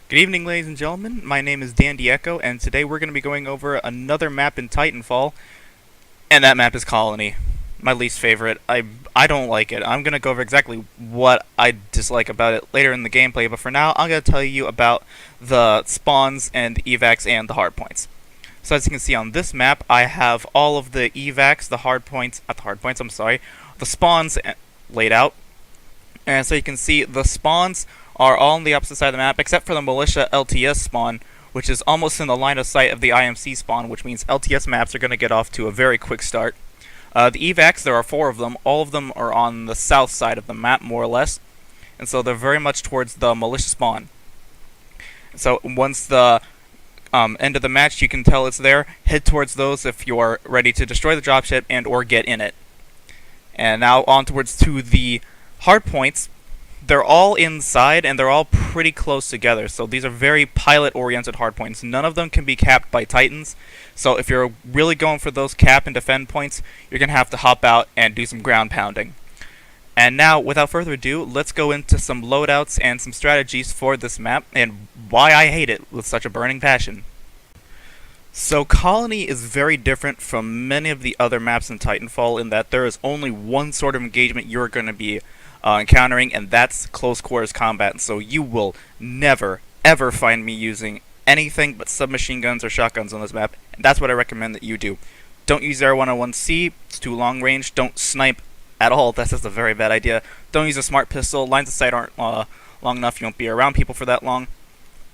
Good evening, ladies and gentlemen. My name is Dan Diecko, and today we're going to be going over another map in Titanfall, and that map is Colony. My least favorite. I don't like it. I'm going to go over exactly what I dislike about it later in the gameplay, but for now, I'm going to tell you about the spawns and evacs and the hardpoints. So as you can see on this map, I have all of the evacs, the spawns laid out. And so you can see the spawns are all on the opposite side of the map, except for the Militia LTS spawn, which is almost in the line of sight of the IMC spawn, which means LTS maps are going to get off to a very quick start. The evacs, there are 4 of them. All of them are on the south side of the map, more or less. And so they're very much towards the Militia spawn. So once the end of the match, you can tell it's there. Head towards those if you're ready to destroy the dropship and or get in it. And now on towards to the hardpoints. They're all inside and they're all pretty close together, so these are very pilot-oriented hardpoints. None of them can be capped by Titans, so if you're really going for those cap and defend points, you're going to have to hop out and do some ground pounding. And now, without further ado, let's go into some loadouts and some strategies for this map, and why I hate it with such a burning passion. So Colony is very different from many of the other maps in Titanfall in that there is only one sort of engagement you're going to be encountering, and that's close quarters combat. So you will never, ever find me using anything but submachine guns or shotguns on this map, and that's what I recommend that you do. Don't use R101C, it's too long range. Don't snipe at all, that's just a very bad idea. Don't use a smart pistol, lines of sight aren't long enough, you won't be around people for that long.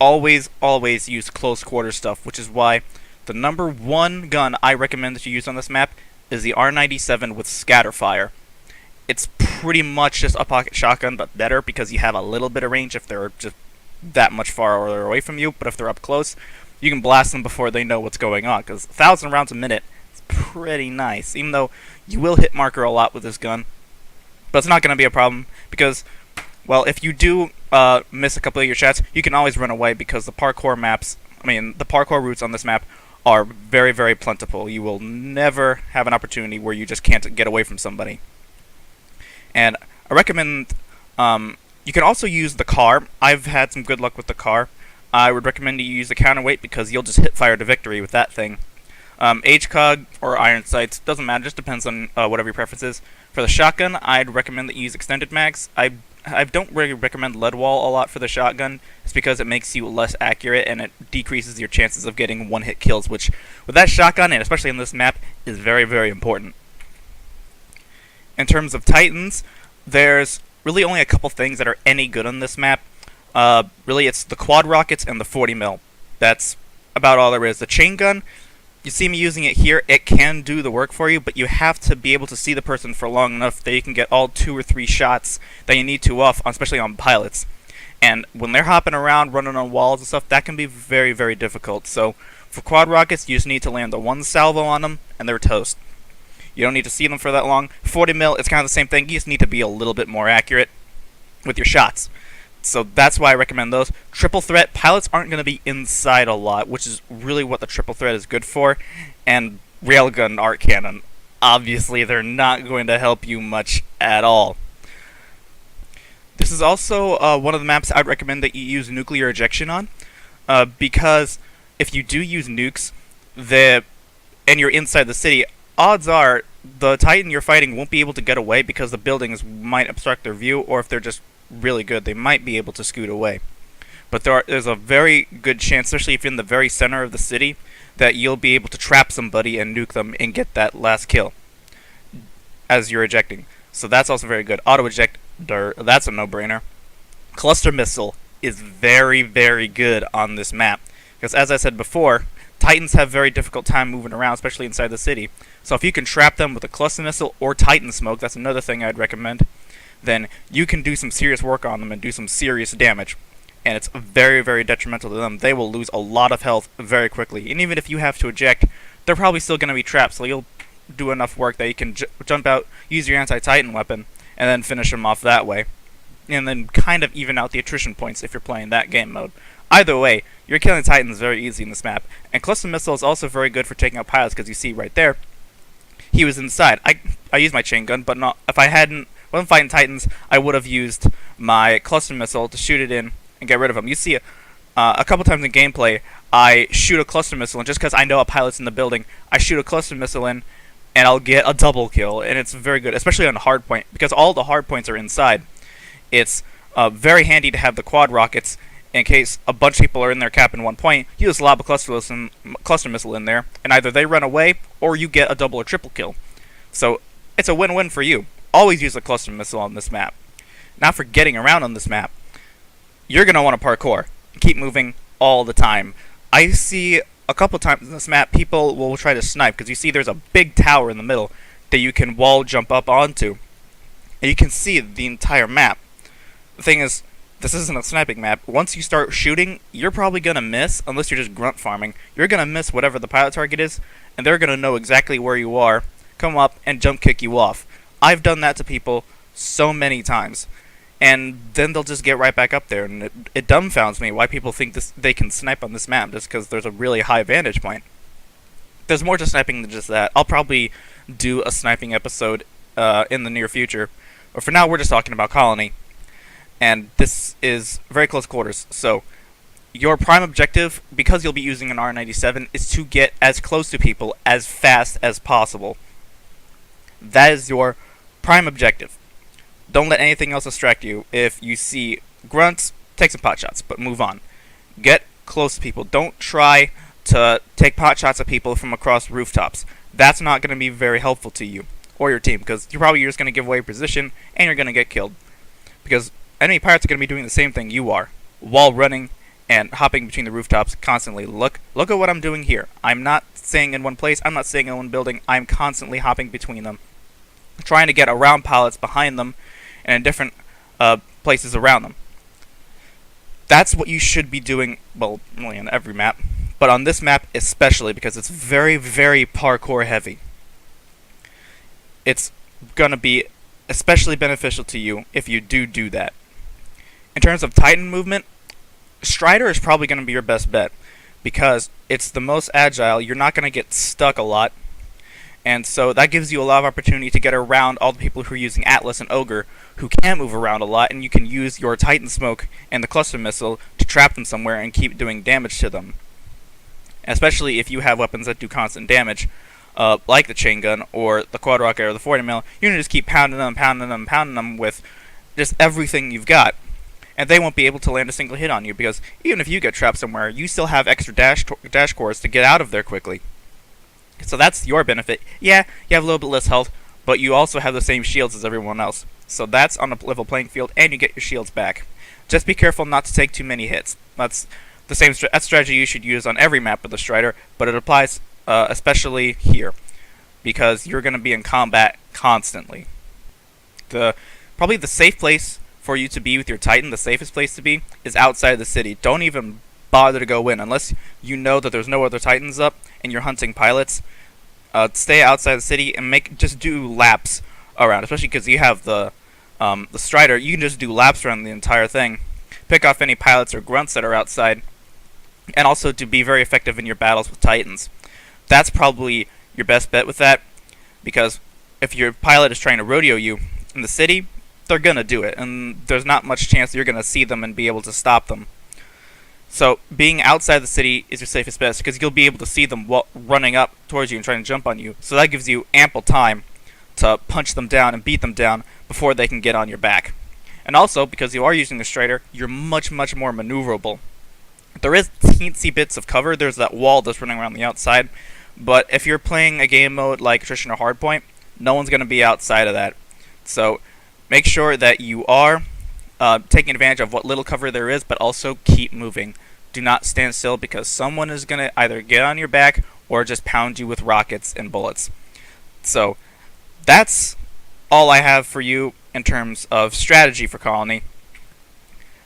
Always, always use close quarters stuff, which is why the number 1 gun I recommend that you use on this map is the R97 with Scatterfire. It's pretty much just a pocket shotgun, but better because you have a little bit of range if they're just that much farther away from you. But if they're up close, you can blast them before they know what's going on, because 1,000 rounds a minute is pretty nice, even though you will hit marker a lot with this gun. But it's not going to be a problem, because, well, if you do miss a couple of your shots, you can always run away, because the parkour routes on this map are very, very plentiful. You will never have an opportunity where you just can't get away from somebody. And I recommend, you can also use the car. I've had some good luck with the car. I would recommend you use the counterweight because you'll just hit fire to victory with that thing. HCOG or iron sights, doesn't matter, just depends on whatever your preference is. For the shotgun, I'd recommend that you use extended mags. I don't really recommend lead wall a lot for the shotgun. It's because it makes you less accurate and it decreases your chances of getting one-hit kills, which with that shotgun, and especially on this map, is very, very important. In terms of Titans, there's really only a couple things that are any good on this map. Really, it's the quad rockets and the 40 mil. That's about all there is. The chain gun, you see me using it here, it can do the work for you, but you have to be able to see the person for long enough that you can get all 2 or 3 shots that you need to off, especially on pilots. And when they're hopping around, running on walls and stuff, that can be very, very difficult. So for quad rockets, you just need to land the 1 salvo on them, and they're toast. You don't need to see them for that long. 40 mil, it's kind of the same thing. You just need to be a little bit more accurate with your shots. So that's why I recommend those. Triple threat, pilots aren't going to be inside a lot, which is really what the triple threat is good for. And railgun arc cannon, obviously they're not going to help you much at all. This is also one of the maps I'd recommend that you use nuclear ejection on, because if you do use nukes, and you're inside the city, odds are the Titan you're fighting won't be able to get away because the buildings might obstruct their view, or if they're just really good, they might be able to scoot away. But there's a very good chance, especially if you're in the very center of the city, that you'll be able to trap somebody and nuke them and get that last kill as you're ejecting. So that's also very good. Auto eject, that's a no-brainer. Cluster missile is very, very good on this map, because as I said before, Titans have very difficult time moving around, especially inside the city. So if you can trap them with a cluster missile or Titan smoke, that's another thing I'd recommend, then you can do some serious work on them and do some serious damage. And it's very, very detrimental to them. They will lose a lot of health very quickly. And even if you have to eject, they're probably still going to be trapped, so you'll do enough work that you can jump out, use your anti-Titan weapon, and then finish them off that way. And then kind of even out the attrition points if you're playing that game mode. Either way, you're killing Titans very easy in this map. And cluster missile is also very good for taking out pilots, because you see right there, he was inside. I used my chain gun, but not if I wasn't fighting Titans, I would have used my cluster missile to shoot it in and get rid of him. You see A couple times in gameplay, I shoot a cluster missile, and just because I know a pilot's in the building, I shoot a cluster missile in, and I'll get a double kill, and it's very good, especially on hard point, because all the hard points are inside. It's very handy to have the quad rockets in case a bunch of people are in their cap in one point. You just lob a cluster missile in there, and either they run away or you get a double or triple kill. So it's a win-win for you. Always use a cluster missile on this map. Now for getting around on this map, you're going to want to parkour. Keep moving all the time. I see a couple times in this map people will try to snipe because you see there's a big tower in the middle that you can wall jump up onto. And you can see the entire map. The thing is, this isn't a sniping map. Once you start shooting, you're probably going to miss, unless you're just grunt farming. You're going to miss whatever the pilot target is, and they're going to know exactly where you are, come up, and jump kick you off. I've done that to people so many times. And then they'll just get right back up there, and it dumbfounds me why people think they can snipe on this map just because there's a really high vantage point. There's more to sniping than just that. I'll probably do a sniping episode in the near future. But for now, we're just talking about Colony. And this is very close quarters. So your prime objective, because you'll be using an R97, is to get as close to people as fast as possible. That is your prime objective. Don't let anything else distract you. If you see grunts, take some pot shots, but move on. Get close to people. Don't try to take pot shots at people from across rooftops. That's not going to be very helpful to you or your team, because you're probably just going to give away your position and you're going to get killed. Because enemy pirates are going to be doing the same thing you are, while running and hopping between the rooftops constantly. Look at what I'm doing here. I'm not staying in one place. I'm not staying in one building. I'm constantly hopping between them, trying to get around pilots behind them and in different places around them. That's what you should be doing, well, really on every map, but on this map especially, because it's very, very parkour heavy. It's going to be especially beneficial to you if you do that. In terms of Titan movement, Strider is probably going to be your best bet, because it's the most agile. You're not going to get stuck a lot, and so that gives you a lot of opportunity to get around all the people who are using Atlas and Ogre, who can't move around a lot, and you can use your Titan Smoke and the Cluster Missile to trap them somewhere and keep doing damage to them. Especially if you have weapons that do constant damage, like the Chain Gun or the Quad Rocket or the 40mm, you can just keep pounding them with just everything you've got. And they won't be able to land a single hit on you, because even if you get trapped somewhere, you still have extra dash cores to get out of there quickly. So that's your benefit. Yeah, you have a little bit less health, but you also have the same shields as everyone else. So that's on a level playing field, and you get your shields back. Just be careful not to take too many hits. That's the same strategy you should use on every map with the Strider, but it applies especially here, because you're going to be in combat constantly. Probably the safe place for you to be with your Titan, the safest place to be, is outside the city. Don't even bother to go in unless you know that there's no other Titans up and you're hunting pilots. Stay outside the city and just do laps around, especially because you have the Strider. You can just do laps around the entire thing, pick off any pilots or grunts that are outside, and also to be very effective in your battles with Titans. That's probably your best bet with that, because if your pilot is trying to rodeo you in the city, they're gonna do it, and there's not much chance that you're gonna see them and be able to stop them. So being outside the city is your safest bet, because you'll be able to see them running up towards you and trying to jump on you. So that gives you ample time to punch them down and beat them down before they can get on your back. And also, because you are using the Strider, you're much more maneuverable. There is teensy bits of cover. There's that wall that's running around the outside, but if you're playing a game mode like Attrition or Hardpoint, no one's going to be outside of that. So make sure that you are taking advantage of what little cover there is, but also keep moving. Do not stand still, because someone is going to either get on your back or just pound you with rockets and bullets. So that's all I have for you in terms of strategy for Colony.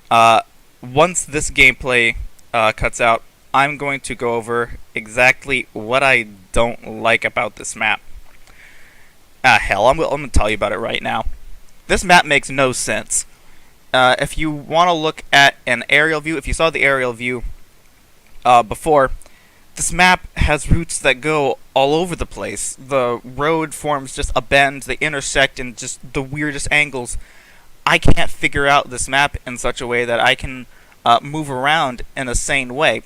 Once this gameplay cuts out, I'm going to go over exactly what I don't like about this map. Hell, I'm going to tell you about it right now. This map makes no sense. If you want to look at an aerial view, if you saw the aerial view before, this map has routes that go all over the place. The road forms just a bend, they intersect in just the weirdest angles. I can't figure out this map in such a way that I can move around in a sane way.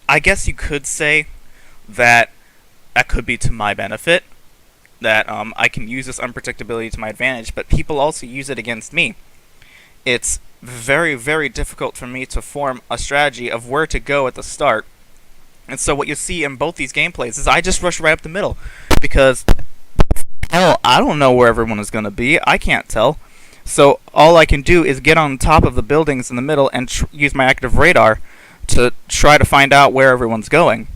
I guess you could say that that could be to my benefit, that I can use this unpredictability to my advantage, but people also use it against me. It's very, very difficult for me to form a strategy of where to go at the start. And so what you see in both these gameplays is I just rush right up the middle, because, hell, I don't know where everyone is going to be. I can't tell. So all I can do is get on top of the buildings in the middle and use my active radar to try to find out where everyone's going.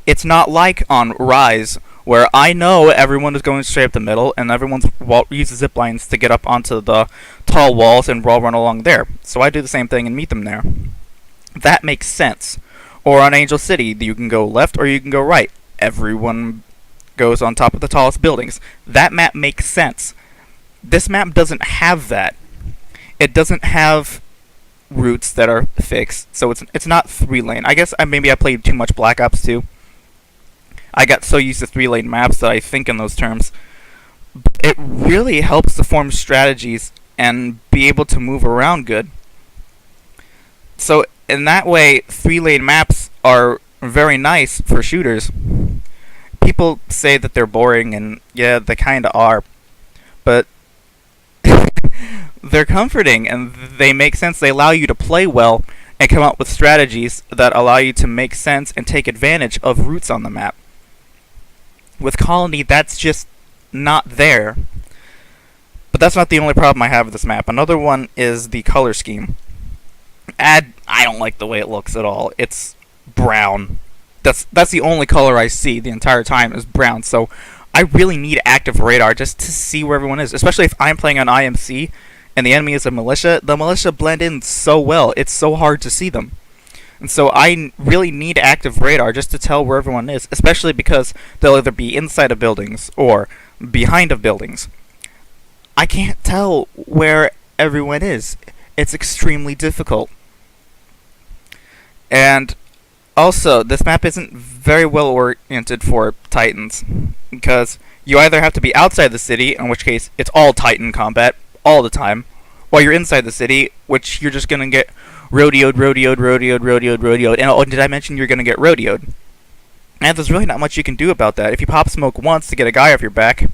It's not like on Rise, where I know everyone is going straight up the middle, and everyone uses zip lines to get up onto the tall walls, and we'll all run along there. So I do the same thing and meet them there. That makes sense. Or on Angel City, you can go left or you can go right. Everyone goes on top of the tallest buildings. That map makes sense. This map doesn't have that. It doesn't have routes that are fixed, so it's not 3-lane. I guess maybe I played too much Black Ops 2. I got so used to 3-lane maps that I think in those terms. It really helps to form strategies and be able to move around good. So in that way, 3-lane maps are very nice for shooters. People say that they're boring, and yeah, they kinda are. But they're comforting, and they make sense. They allow you to play well and come up with strategies that allow you to make sense and take advantage of routes on the map. With Colony, that's just not there. But that's not the only problem I have with this map. Another one is the color scheme. I don't like the way it looks at all. It's brown. That's the only color I see the entire time is brown. So I really need active radar just to see where everyone is, especially if I'm playing on IMC and the enemy is a militia. The militia blend in so well, it's so hard to see them. And so I really need active radar just to tell where everyone is, especially because they'll either be inside of buildings or behind of buildings. I can't tell where everyone is. It's extremely difficult. And also, this map isn't very well oriented for Titans, because you either have to be outside the city, in which case it's all Titan combat all the time, or you're inside the city, which you're just gonna get rodeoed. And oh, did I mention you're gonna get rodeoed? And there's really not much you can do about that. If you pop smoke once to get a guy off your back,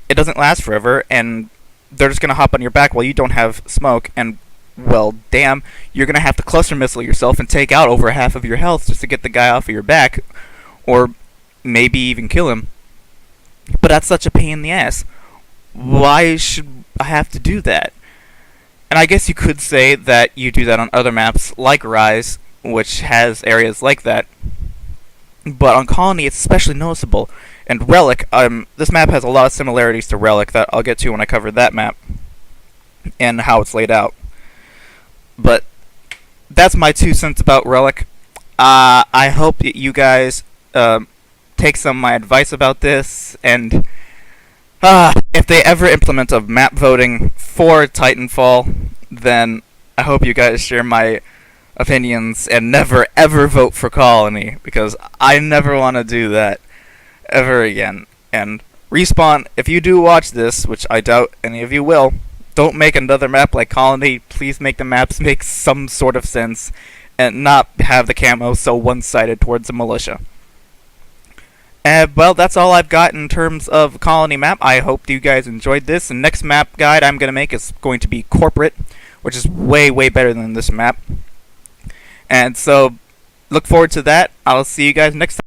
it doesn't last forever, and they're just gonna hop on your back while you don't have smoke, and well, damn, you're gonna have to cluster missile yourself and take out over half of your health just to get the guy off of your back, or maybe even kill him. But that's such a pain in the ass. Why should I have to do that? And I guess you could say that you do that on other maps like Rise, which has areas like that. But on Colony, it's especially noticeable. And Relic, this map has a lot of similarities to Relic that I'll get to when I cover that map and how it's laid out. But that's my 2 cents about Relic. I hope that you guys take some of my advice about this, and if they ever implement a map voting for Titanfall, then I hope you guys share my opinions and never ever vote for Colony, because I never want to do that ever again. And Respawn, if you do watch this, which I doubt any of you will, don't make another map like Colony. Please make the maps make some sort of sense and not have the camo so one-sided towards the militia. Well, that's all I've got in terms of Colony map. I hope you guys enjoyed this. The next map guide I'm going to make is going to be Corporate, which is way, way better than this map. And so, look forward to that. I'll see you guys next time.